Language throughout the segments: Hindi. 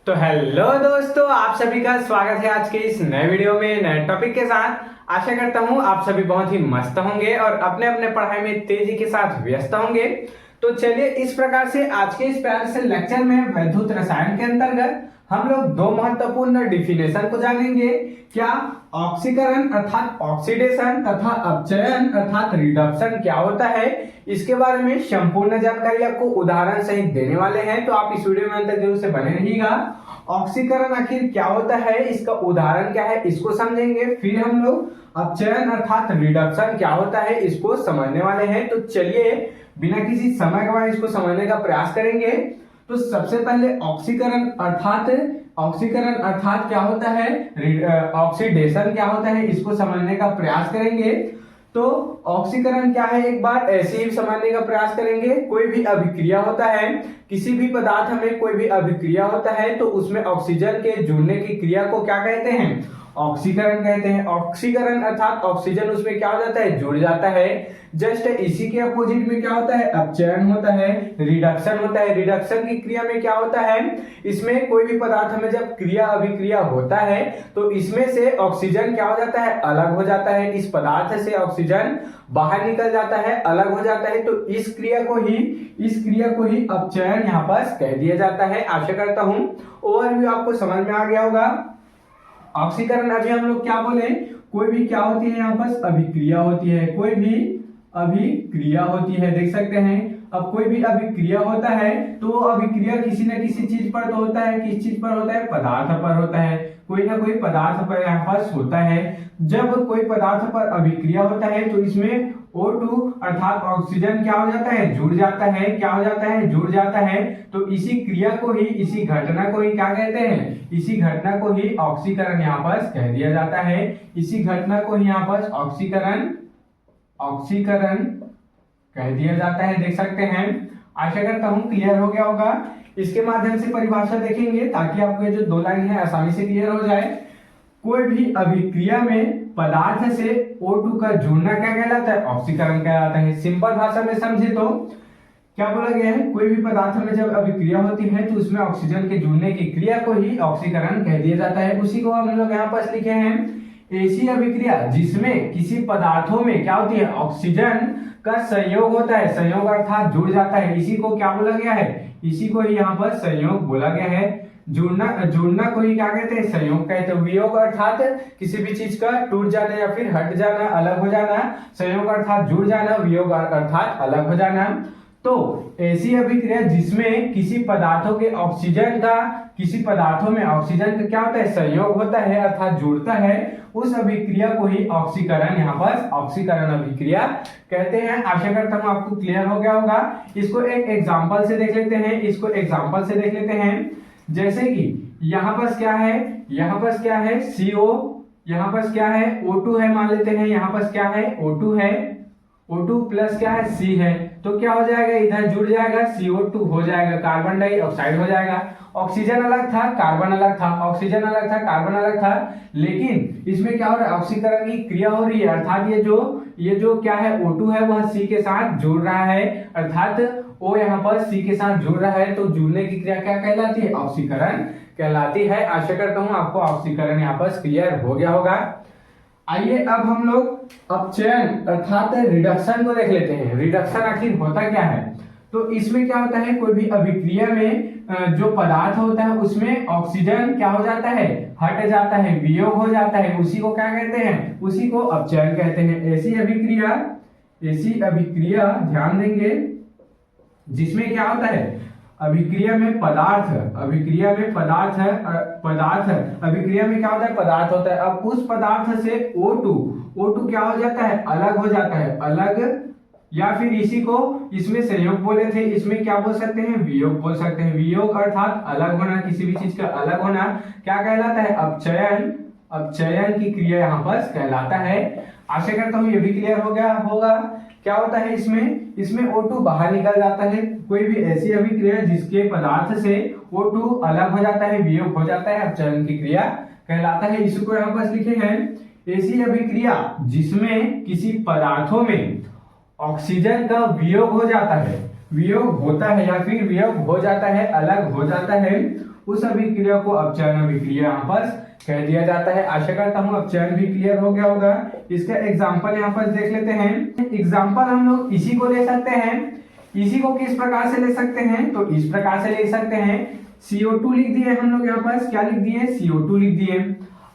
तो हेलो दोस्तों, आप सभी का स्वागत है आज के इस नए वीडियो में नए टॉपिक के साथ। आशा करता हूँ आप सभी बहुत ही मस्त होंगे और अपने अपने पढ़ाई में तेजी के साथ व्यस्त होंगे। तो चलिए इस प्रकार से आज के इस प्यारे से लेक्चर में वैद्युत रसायन के अंतर्गत हम लोग दो महत्वपूर्ण डिफिनेशन को जानेंगे। क्या ऑक्सीकरण अर्थात ऑक्सीडेशन तथा अपचयन अर्थात रिडक्शन क्या होता है, इसके बारे में संपूर्ण जानकारी आपको उदाहरण सहित देने वाले हैं। तो आप इस वीडियो में अंत तक जरूर से बने रहिएगा। ऑक्सीकरण आखिर क्या होता है, इसका उदाहरण क्या है, इसको समझेंगे। फिर हम लोग अपचयन अर्थात रिडक्शन क्या होता है, इसको समझने वाले हैं। तो चलिए बिना किसी समय गवाए इसको समझने का प्रयास करेंगे। तो सबसे पहले ऑक्सीकरण अर्थात क्या होता है, ऑक्सीडेशन क्या होता है, इसको समझने का प्रयास करेंगे। तो ऑक्सीकरण क्या है, एक बार ऐसे ही समझने का प्रयास करेंगे। कोई भी अभिक्रिया होता है, किसी भी पदार्थ में कोई भी अभिक्रिया होता है तो उसमें ऑक्सीजन के जुड़ने की क्रिया को क्या कहते हैं, ऑक्सीकरण कहते हैं। ऑक्सीकरण अर्थात ऑक्सीजन उसमें क्या हो जाता है, जुड़ जाता है। जस्ट इसी के अपोजिट में क्या होता है, अपचयन होता है, रिडक्शन होता है। रिडक्शन की क्रिया में क्या होता है, इसमें कोई भी पदार्थ में जब क्रिया अभिक्रिया होता है तो इसमें से ऑक्सीजन क्या हो जाता है, अलग हो जाता है। इस पदार्थ से ऑक्सीजन बाहर निकल जाता है, अलग हो जाता है। तो इस क्रिया को ही अपचयन यहाँ पर कह दिया जाता है। आशा करता हूं ओवरव्यू आपको समझ में आ गया होगा। ऑक्सीकरण अभी हम लोग क्या बोले, कोई भी क्या होती है, यहाँ पर अभिक्रिया होती है। कोई भी अभिक्रिया होती है, देख सकते हैं। अब कोई भी अभिक्रिया होता है तो अभिक्रिया किसी न किसी चीज पर तो होता है। किस चीज पर होता है, पदार्थ पर होता है। कोई ना कोई पदार्थ पर यहाँ पर होता है। जब कोई पदार्थ पर अभिक्रिया होता है तो इसमें O2 अर्थात ऑक्सीजन क्या हो जाता है, जुड़ जाता है। क्या हो जाता है, जुड़ जाता है। तो इसी क्रिया को ही, इसी घटना को ही क्या कहते हैं, इसी घटना को ही ऑक्सीकरण यहाँ पर कह दिया जाता है। इसी घटना को ही यहाँ पर ऑक्सीकरण कह दिया जाता है, देख सकते हैं। आशा करता हूं क्लियर हो गया होगा। इसके माध्यम से परिभाषा देखेंगे ताकि आपको ये जो दो लाइन है आसानी से क्लियर हो जाए। कोई भी अभिक्रिया में पदार्थ से O2 का जुड़ना क्या कहलाता है, ऑक्सीकरण कहलाता है। सिंपल भाषा में समझे तो क्या बोला गया है, कोई भी पदार्थ में जब अभिक्रिया होती है तो उसमें ऑक्सीजन के जुड़ने की क्रिया को ही ऑक्सीकरण कह दिया जाता है। उसी को हम लोग यहाँ पर लिखे हैं ऐसी अभिक्रिया जिसमें किसी पदार्थों में क्या होती है, ऑक्सीजन का संयोग होता है। संयोग अर्थात जुड़ जाता है, इसी को क्या बोला गया है, इसी को ही यहाँ पर संयोग बोला गया है। जुड़ना को ही क्या कहते हैं, संयोग कहते हैं। वियोग अर्थात किसी भी चीज का टूट जाना या फिर हट जाना, अलग हो जाना। संयोग अर्थात जुड़ जाना, वियोग अर्थात अलग हो जाना। तो ऐसी अभिक्रिया जिसमें किसी पदार्थों के ऑक्सीजन का, किसी पदार्थों में ऑक्सीजन का क्या होता है, संयोग होता है अर्थात जुड़ता है, उस अभिक्रिया को ही ऑक्सीकरण यहाँ पर ऑक्सीकरण अभिक्रिया कहते हैं। आशा करता हूँ आपको क्लियर हो गया होगा। इसको एक एग्जांपल से देख लेते हैं। जैसे कि यहाँ पर क्या है, CO, यहाँ पर क्या है, O2 है, मान लेते हैं। यहाँ पर क्या है, O2 है, O2 प्लस क्या है, C है। तो क्या हो जाएगा, इधर जुड़ जाएगा, CO2 हो जाएगा, कार्बन डाइऑक्साइड हो जाएगा। ऑक्सीजन अलग था, कार्बन अलग था, ऑक्सीजन अलग था, कार्बन अलग था। लेकिन इसमें क्या हो रहा है, ऑक्सीकरण की क्रिया हो रही है। अर्थात ये जो क्या है, O2 है वह C के साथ जुड़ रहा है। अर्थात O यहाँ पर C के साथ जुड़ रहा है। तो जुड़ने की क्रिया क्या कहलाती है, ऑक्सीकरण कहलाती है। आशा करता हूँ आपको ऑक्सीकरण यहाँ पर क्लियर हो गया होगा। आइए अब हम लोग अपचयन अर्थात रिडक्शन को देख लेते हैं। रिडक्शन आखिर होता क्या है, तो इसमें क्या होता है, कोई भी अभिक्रिया में जो पदार्थ होता है उसमें ऑक्सीजन क्या हो जाता है, हट जाता है, वियोग हो जाता है। उसी को क्या कहते हैं, उसी को अपचयन कहते हैं। ऐसी अभिक्रिया ध्यान देंगे जिसमें क्या होता है, अभिक्रिया में क्या होता है, पदार्थ होता है। अब उस पदार्थ से O2 क्या हो जाता है, अलग हो जाता है, अलग, या फिर इसी को इसमें संयोग बोले थे, इसमें क्या बोल सकते हैं, वियोग बोल सकते हैं। वियोग अर्थात अलग होना, किसी भी चीज का अलग होना क्या कहलाता है, अपचयन की क्रिया यहाँ पर कहलाता है। आशा करता हूँ ये भी क्लियर हो गया होगा। क्या होता है इसमें O2 बाहर निकल जाता है। कोई भी ऐसी अभिक्रिया जिसके पदार्थ से O2 अलग हो जाता है, वियोग हो जाता है, अपचयन की क्रिया कहलाता है। इसको यहाँ पर लिखे हैं ऐसी अभिक्रिया जिसमें किसी पदार्थों में ऑक्सीजन का वियोग हो जाता है, वियोग होता है या फिर वियोग हो जाता है, अलग हो जाता है, उस अभिक्रिया को अपचयन अभिक्रिया यहाँ पर कह दिया जाता है। आशा करता हूँ अपचयन भी क्लियर हो गया होगा। इसका एग्जाम्पल यहाँ पर देख लेते हैं। एग्जाम्पल हम लोग इसी को ले सकते हैं। इसी को किस प्रकार से ले सकते हैं, तो इस प्रकार से ले सकते हैं। CO2 लिख दिए हम लोग यहाँ पर, क्या लिख दिए, CO2 लिख दिए।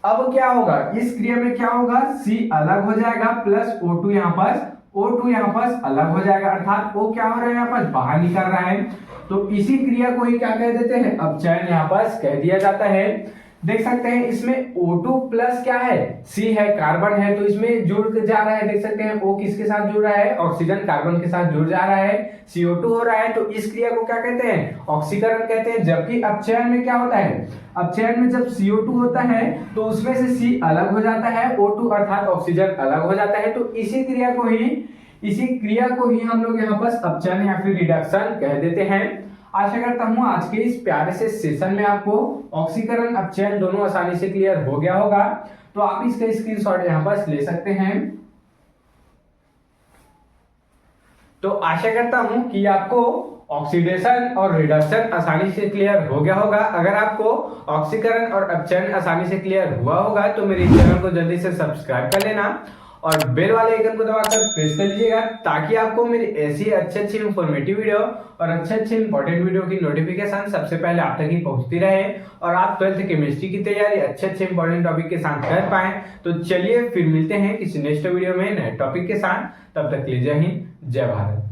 अब क्या होगा, इस क्रिया में क्या होगा, C अलग हो जाएगा प्लस O2 यहाँ पर अलग हो जाएगा, अर्थात O क्या हो रहा है यहाँ पर, बाहर निकल रहा है। तो इसी क्रिया को ही क्या कह देते हैं, अपचयन यहाँ पर कह दिया जाता है। देख सकते हैं इसमें O2 प्लस क्या है, C है, कार्बन है, तो इसमें जुड़ जा रहा है। देख सकते हैं O किसके साथ जुड़ रहा है, ऑक्सीजन कार्बन के साथ जुड़ जा रहा है, CO2 हो रहा है। तो इस क्रिया को क्या कहते हैं, ऑक्सीकरण कहते हैं। जबकि अपचयन में क्या होता है, अपचयन में जब CO2 होता है तो उसमें से C अलग हो जाता है, O2 अर्थात ऑक्सीजन अलग हो जाता है। तो इसी क्रिया को ही हम लोग यहाँ पर अपचयन या फिर रिडक्शन कह देते हैं। आशा करता हूँ आज के इस प्यारे से सेशन में आपको ऑक्सीकरण अपचयन दोनों आसानी से क्लियर हो गया होगा। तो आप इसका स्क्रीनशॉट यहाँ पर ले सकते हैं। तो आशा करता हूँ कि आपको ऑक्सीडेशन और रिडक्शन आसानी से क्लियर हो गया होगा। अगर आपको ऑक्सीकरण और अपचयन आसानी से क्लियर हुआ होगा तो मेरे चैनल को जल्दी से सब्सक्राइब कर लेना और बेल वाले आइकन को दबाकर प्रेस कर लीजिएगा, ताकि आपको मेरी ऐसी अच्छी इंफॉर्मेटिव वीडियो और अच्छे इंपॉर्टेंट वीडियो की नोटिफिकेशन सबसे पहले आप तक ही पहुंचती रहे और आप 12th केमिस्ट्री की तैयारी अच्छे इंपॉर्टेंट टॉपिक के साथ कर पाए। तो चलिए फिर मिलते हैं किसी नेक्स्ट वीडियो में नए टॉपिक के साथ। तब तक के लिए जय हिंद, जय भारत।